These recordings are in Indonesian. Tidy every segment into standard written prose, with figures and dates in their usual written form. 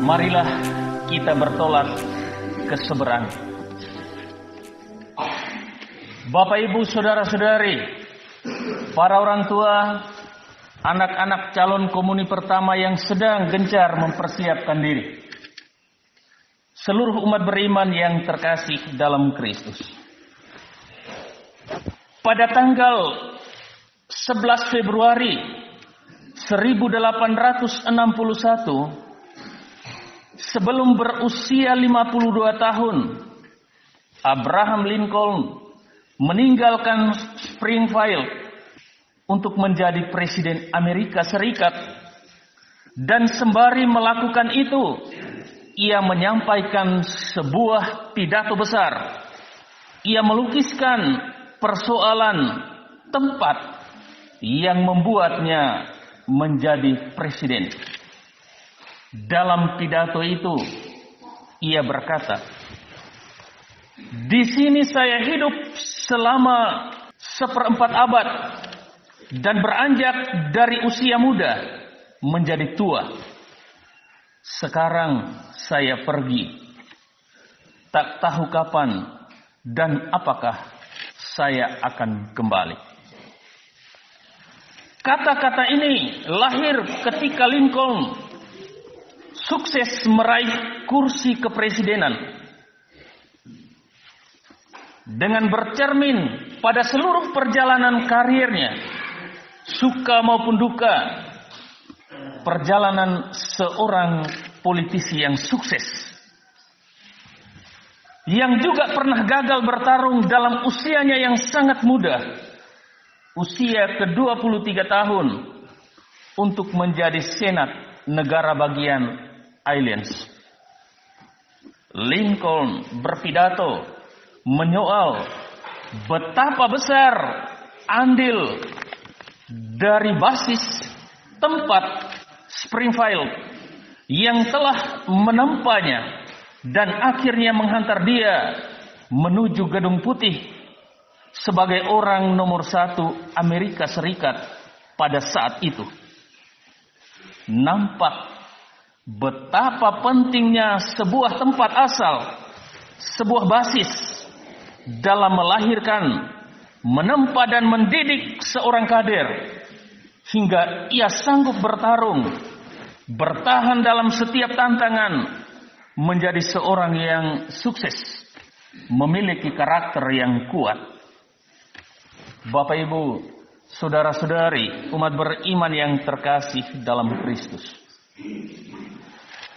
Marilah kita bertolak ke seberang. Bapak, Ibu, saudara-saudari, para orang tua, anak-anak calon komuni pertama yang sedang gencar mempersiapkan diri, seluruh umat beriman yang terkasih dalam Kristus. Pada tanggal 11 Februari 1861, sebelum berusia 52 tahun, Abraham Lincoln meninggalkan Springfield untuk menjadi Presiden Amerika Serikat, dan sembari melakukan itu, ia menyampaikan sebuah pidato besar. Ia melukiskan persoalan tempat yang membuatnya menjadi presiden. Dalam pidato itu, ia berkata, "Di sini saya hidup selama 1/4 abad dan beranjak dari usia muda menjadi tua. Sekarang saya pergi, tak tahu kapan dan apakah saya akan kembali." Kata-kata ini lahir ketika Lincoln sukses meraih kursi kepresidenan. Dengan bercermin pada seluruh perjalanan karirnya, suka maupun duka, perjalanan seorang politisi yang sukses, yang juga pernah gagal bertarung dalam usianya yang sangat muda, usia ke-23 tahun, untuk menjadi senat negara bagian Islands. Lincoln berpidato menyoal betapa besar andil dari basis tempat Springfield yang telah menempanya dan akhirnya menghantar dia menuju Gedung Putih sebagai orang nomor 1 Amerika Serikat pada saat itu. Nampak betapa pentingnya sebuah tempat asal, sebuah basis dalam melahirkan, menempa dan mendidik seorang kader hingga ia sanggup bertarung, bertahan dalam setiap tantangan, menjadi seorang yang sukses, memiliki karakter yang kuat. Bapak, Ibu, saudara-saudari, umat beriman yang terkasih dalam Kristus.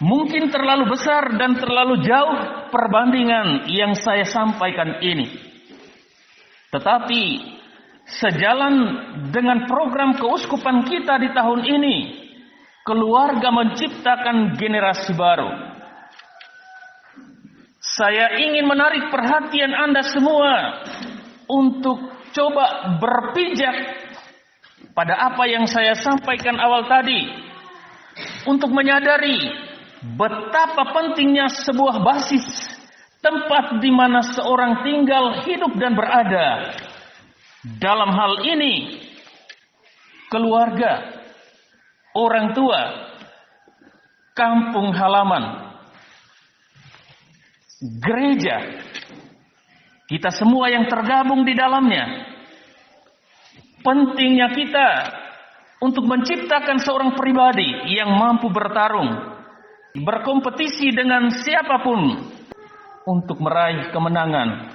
Mungkin terlalu besar dan terlalu jauh perbandingan yang saya sampaikan ini. Tetapi sejalan dengan program keuskupan kita di tahun ini, keluarga menciptakan generasi baru. Saya ingin menarik perhatian Anda semua untuk coba berpijak pada apa yang saya sampaikan awal tadi, untuk menyadari betapa pentingnya sebuah basis tempat di mana seorang tinggal, hidup dan berada. Dalam hal ini, keluarga, orang tua, kampung halaman, gereja, kita semua yang tergabung di dalamnya. Pentingnya kita untuk menciptakan seorang pribadi yang mampu bertarung, berkompetisi dengan siapapun untuk meraih kemenangan,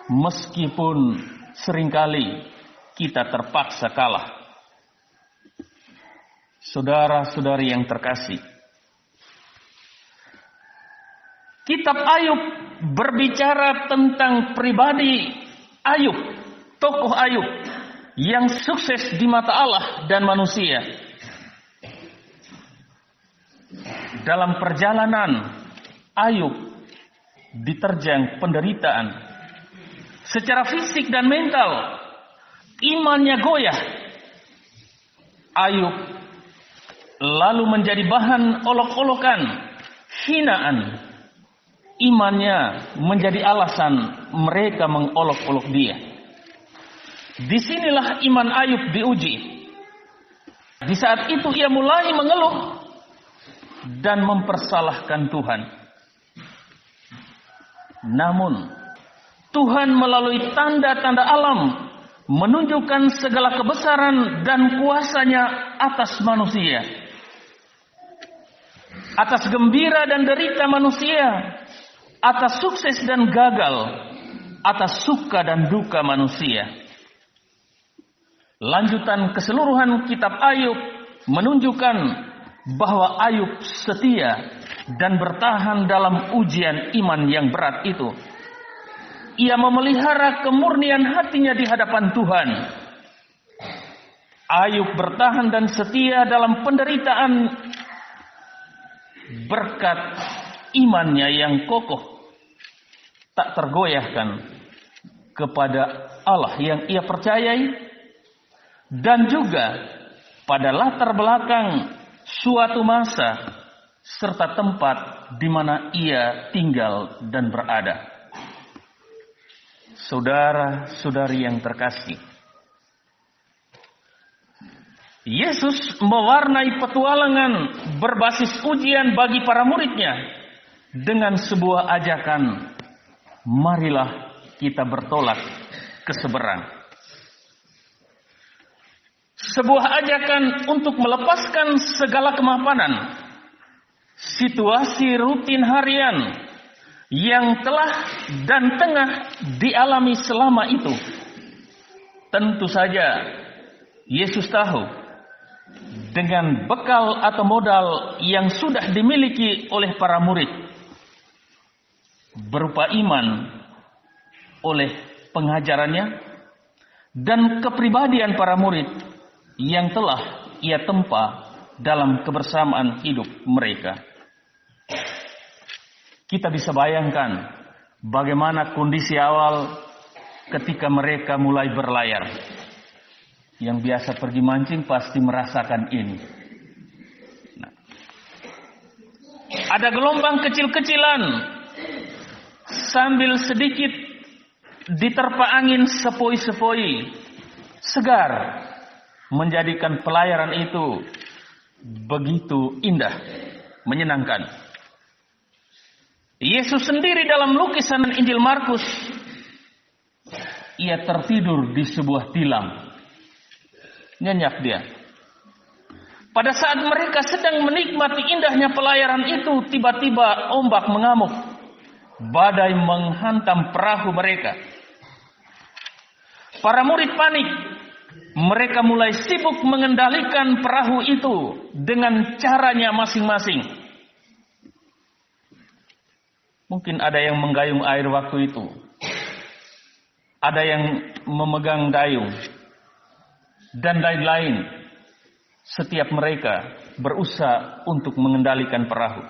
meskipun seringkali kita terpaksa kalah. Saudara-saudari yang terkasih, Kitab Ayub berbicara tentang pribadi Ayub, tokoh Ayub yang sukses di mata Allah dan manusia. Dalam perjalanan, Ayub diterjang penderitaan secara fisik dan mental. Imannya goyah. Ayub lalu menjadi bahan olok-olokan, hinaan. Imannya menjadi alasan mereka mengolok-olok dia. Disinilah iman Ayub diuji. Di saat itu ia mulai mengeluh, dan mempersalahkan Tuhan. Namun, Tuhan melalui tanda-tanda alam menunjukkan segala kebesaran dan kuasa-Nya atas manusia, atas gembira dan derita manusia, atas sukses dan gagal, atas suka dan duka manusia. Lanjutan keseluruhan kitab Ayub menunjukkan bahwa Ayub setia dan bertahan dalam ujian iman yang berat itu. Ia memelihara kemurnian hatinya di hadapan Tuhan. Ayub bertahan dan setia dalam penderitaan berkat imannya yang kokoh, tak tergoyahkan kepada Allah yang ia percayai, dan juga pada latar belakang suatu masa serta tempat di mana ia tinggal dan berada. Saudara-saudari yang terkasih, Yesus mewarnai petualangan berbasis ujian bagi para murid-Nya dengan sebuah ajakan, marilah kita bertolak ke seberang. Sebuah ajakan untuk melepaskan segala kemapanan, situasi rutin harian yang telah dan tengah dialami selama itu. Tentu saja Yesus tahu dengan bekal atau modal yang sudah dimiliki oleh para murid, berupa iman oleh pengajarannya dan kepribadian para murid yang telah ia tempa dalam kebersamaan hidup mereka. Kita bisa bayangkan bagaimana kondisi awal ketika mereka mulai berlayar. Yang biasa pergi mancing pasti merasakan ini. Nah, ada gelombang kecil-kecilan sambil sedikit diterpa angin sepoi-sepoi, segar, menjadikan pelayaran itu begitu indah, menyenangkan. Yesus sendiri dalam lukisan Injil Markus, ia tertidur di sebuah tilam. Nyenyak dia. Pada saat mereka sedang menikmati indahnya pelayaran itu, tiba-tiba ombak mengamuk. Badai menghantam perahu mereka. Para murid panik. Mereka mulai sibuk mengendalikan perahu itu dengan caranya masing-masing. Mungkin ada yang menggayung air waktu itu. Ada yang memegang dayung. Dan lain-lain. Setiap mereka berusaha untuk mengendalikan perahu.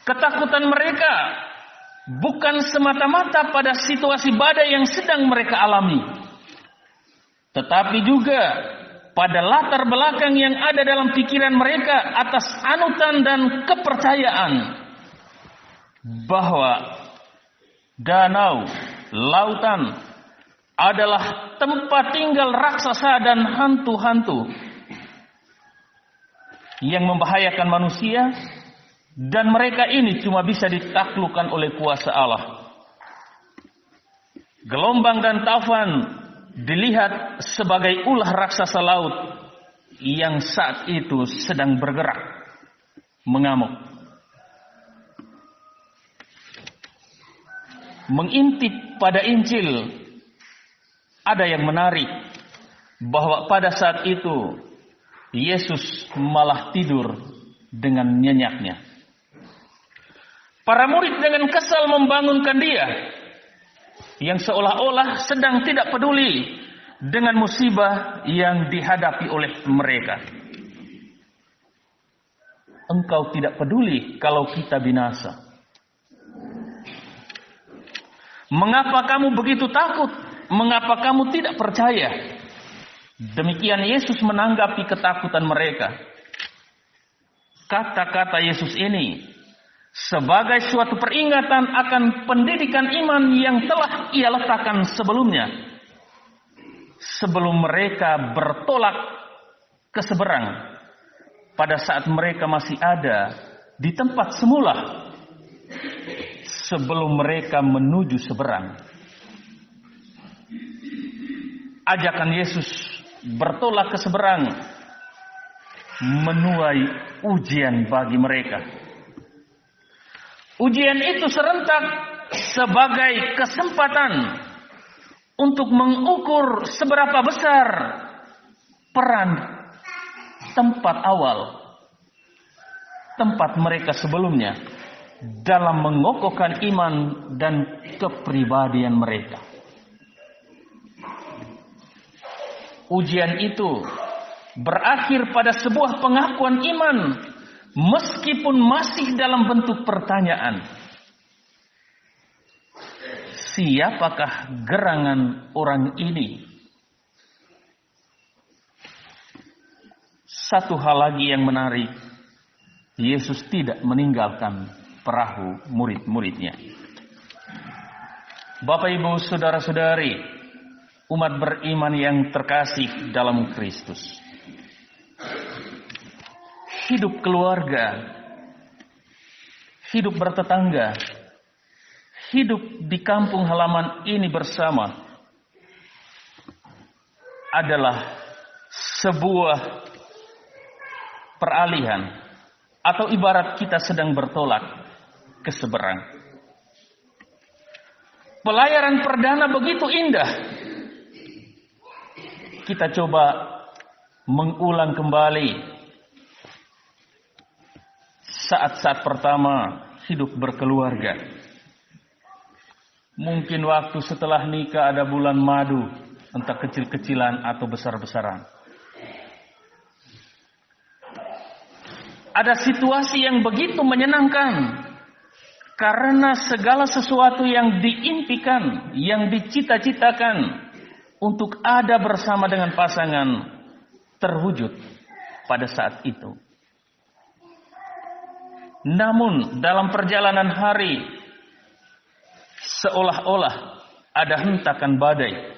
Ketakutan mereka bukan semata-mata pada situasi badai yang sedang mereka alami, tetapi juga pada latar belakang yang ada dalam pikiran mereka atas anutan dan kepercayaan bahwa danau, lautan adalah tempat tinggal raksasa dan hantu-hantu yang membahayakan manusia, dan mereka ini cuma bisa ditaklukkan oleh kuasa Allah. Gelombang dan taufan dilihat sebagai ulah raksasa laut yang saat itu sedang bergerak, mengamuk. Mengintip pada Injil, ada yang menarik bahwa pada saat itu Yesus malah tidur dengan nyenyaknya. Para murid dengan kesal membangunkan dia, yang seolah-olah sedang tidak peduli dengan musibah yang dihadapi oleh mereka. Engkau tidak peduli kalau kita binasa. Mengapa kamu begitu takut? Mengapa kamu tidak percaya? Demikian Yesus menanggapi ketakutan mereka. Kata-kata Yesus ini sebagai suatu peringatan akan pendidikan iman yang telah ia letakkan sebelumnya. Sebelum mereka bertolak ke seberang pada saat mereka masih ada di tempat semula sebelum mereka menuju seberang. Ajakan Yesus bertolak ke seberang menuai ujian bagi mereka. Ujian itu serentak sebagai kesempatan untuk mengukur seberapa besar peran tempat awal, tempat mereka sebelumnya dalam mengokohkan iman dan kepribadian mereka. Ujian itu berakhir pada sebuah pengakuan iman, meskipun masih dalam bentuk pertanyaan. Siapakah gerangan orang ini? Satu hal lagi yang menarik, Yesus tidak meninggalkan perahu murid-muridnya. Bapak, Ibu, saudara-saudari, umat beriman yang terkasih dalam Kristus. Hidup keluarga, hidup bertetangga, hidup di kampung halaman ini bersama adalah sebuah peralihan, atau ibarat kita sedang bertolak ke seberang. Pelayaran perdana begitu indah. Kita coba mengulang kembali saat-saat pertama hidup berkeluarga. Mungkin waktu setelah nikah ada bulan madu, entah kecil-kecilan atau besar-besaran. Ada situasi yang begitu menyenangkan karena segala sesuatu yang diimpikan, yang dicita-citakan untuk ada bersama dengan pasangan terwujud pada saat itu. Namun dalam perjalanan hari seolah-olah ada hentakan badai.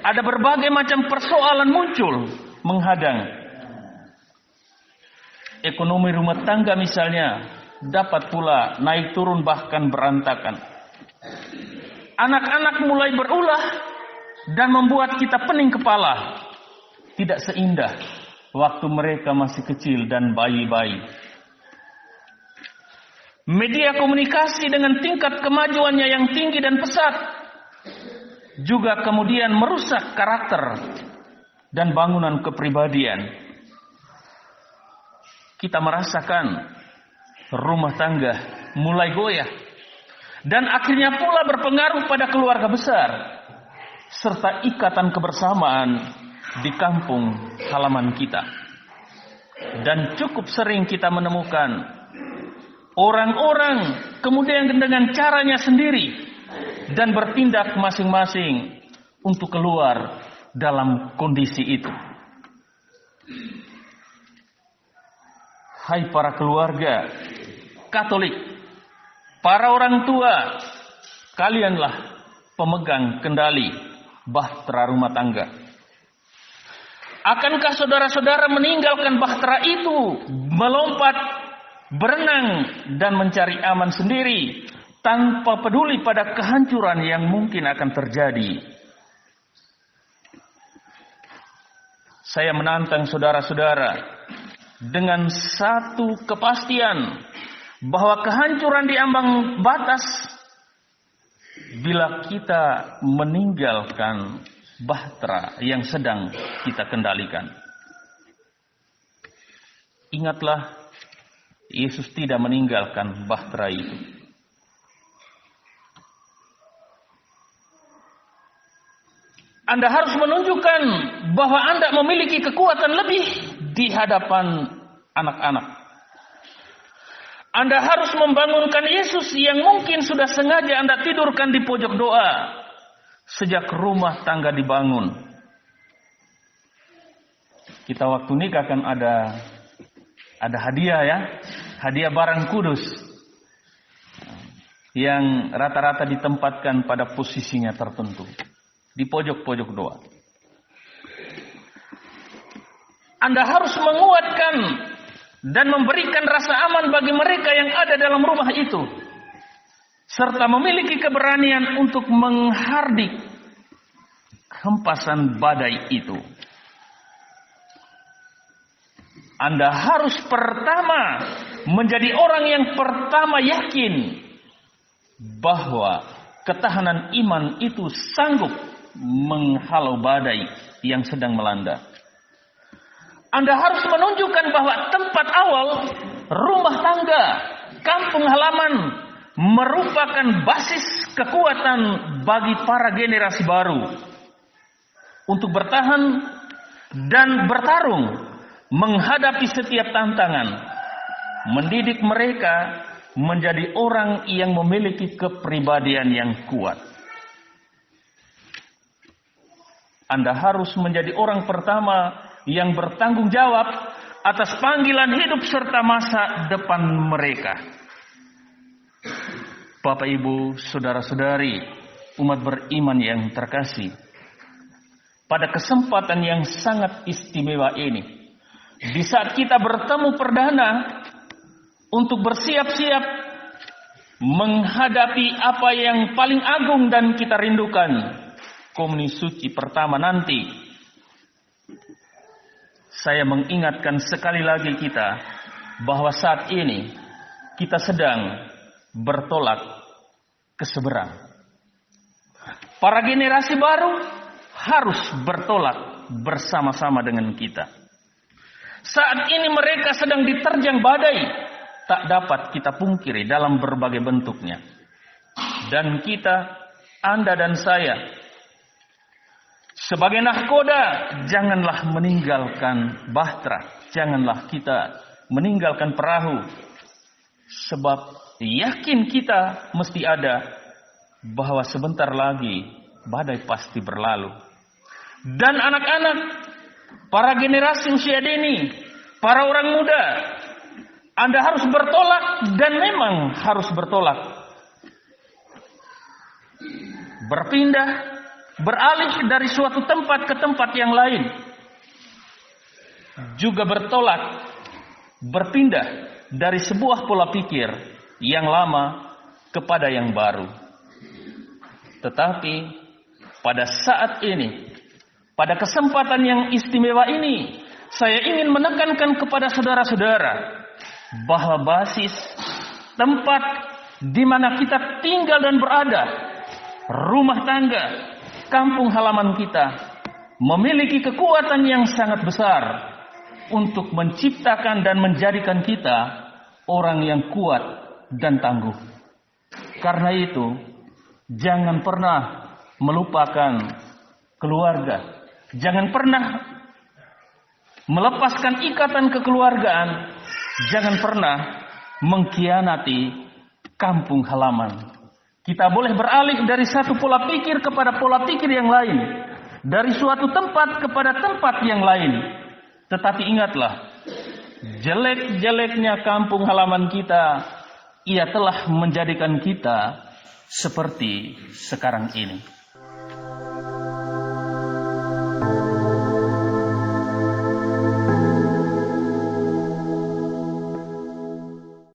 Ada berbagai macam persoalan muncul menghadang. Ekonomi rumah tangga misalnya dapat pula naik turun bahkan berantakan. Anak-anak mulai berulah dan membuat kita pening kepala. Tidak seindah waktu mereka masih kecil dan bayi-bayi. Media komunikasi dengan tingkat kemajuannya yang tinggi dan pesat juga kemudian merusak karakter dan bangunan kepribadian. Kita merasakan rumah tangga mulai goyah dan akhirnya pula berpengaruh pada keluarga besar serta ikatan kebersamaan di kampung halaman kita. Dan cukup sering kita menemukan orang-orang kemudian dengan caranya sendiri dan bertindak masing-masing untuk keluar dalam kondisi itu. Hai para keluarga Katolik, para orang tua, kalianlah pemegang kendali bahtera rumah tangga. Akankah saudara-saudara meninggalkan bahtera itu, melompat, berenang, dan mencari aman sendiri, tanpa peduli pada kehancuran yang mungkin akan terjadi? Saya menantang saudara-saudara dengan satu kepastian bahwa kehancuran di ambang batas bila kita meninggalkan bahtera yang sedang kita kendalikan. Ingatlah, Yesus tidak meninggalkan bahtera itu. Anda harus menunjukkan bahwa Anda memiliki kekuatan lebih di hadapan anak-anak. Anda harus membangunkan Yesus yang mungkin sudah sengaja Anda tidurkan di pojok doa sejak rumah tangga dibangun. Kita waktu nikah kan ada hadiah ya, hadiah barang kudus yang rata-rata ditempatkan pada posisinya tertentu di pojok-pojok doa. Anda harus menguatkan dan memberikan rasa aman bagi mereka yang ada dalam rumah itu, serta memiliki keberanian untuk menghardik hempasan badai itu. Anda harus pertama menjadi orang yang pertama yakin bahwa ketahanan iman itu sanggup menghalau badai yang sedang melanda. Anda harus menunjukkan bahwa tempat awal, rumah tangga, kampung halaman merupakan basis kekuatan bagi para generasi baru untuk bertahan dan bertarung menghadapi setiap tantangan, mendidik mereka menjadi orang yang memiliki kepribadian yang kuat. Anda harus menjadi orang pertama yang bertanggung jawab atas panggilan hidup serta masa depan mereka. Bapak, Ibu, saudara-saudari, umat beriman yang terkasih, pada kesempatan yang sangat istimewa ini, di saat kita bertemu perdana untuk bersiap-siap menghadapi apa yang paling agung dan kita rindukan, komuni suci pertama nanti, saya mengingatkan sekali lagi kita bahwa saat ini kita sedang bertolak ke seberang. Para generasi baru harus bertolak bersama-sama dengan kita. Saat ini mereka sedang diterjang badai, tak dapat kita pungkiri dalam berbagai bentuknya. Dan kita, Anda dan saya, sebagai nahkoda, janganlah meninggalkan bahtera, janganlah kita meninggalkan perahu. Sebab yakin kita mesti ada bahwa sebentar lagi badai pasti berlalu. Dan anak-anak, para generasi usia dini, para orang muda, Anda harus bertolak dan memang harus bertolak. Berpindah, beralih dari suatu tempat ke tempat yang lain. Juga bertolak, berpindah dari sebuah pola pikir yang lama kepada yang baru. Tetapi pada saat ini, pada kesempatan yang istimewa ini, saya ingin menekankan kepada saudara-saudara bahwa basis tempat di mana kita tinggal dan berada, rumah tangga, kampung halaman kita, memiliki kekuatan yang sangat besar untuk menciptakan dan menjadikan kita orang yang kuat dan tangguh. Karena itu, jangan pernah melupakan keluarga. Jangan pernah melepaskan ikatan kekeluargaan. Jangan pernah mengkhianati kampung halaman. Kita boleh beralih dari satu pola pikir kepada pola pikir yang lain, dari suatu tempat kepada tempat yang lain. Tetapi ingatlah, jelek-jeleknya kampung halaman kita, ia telah menjadikan kita seperti sekarang ini.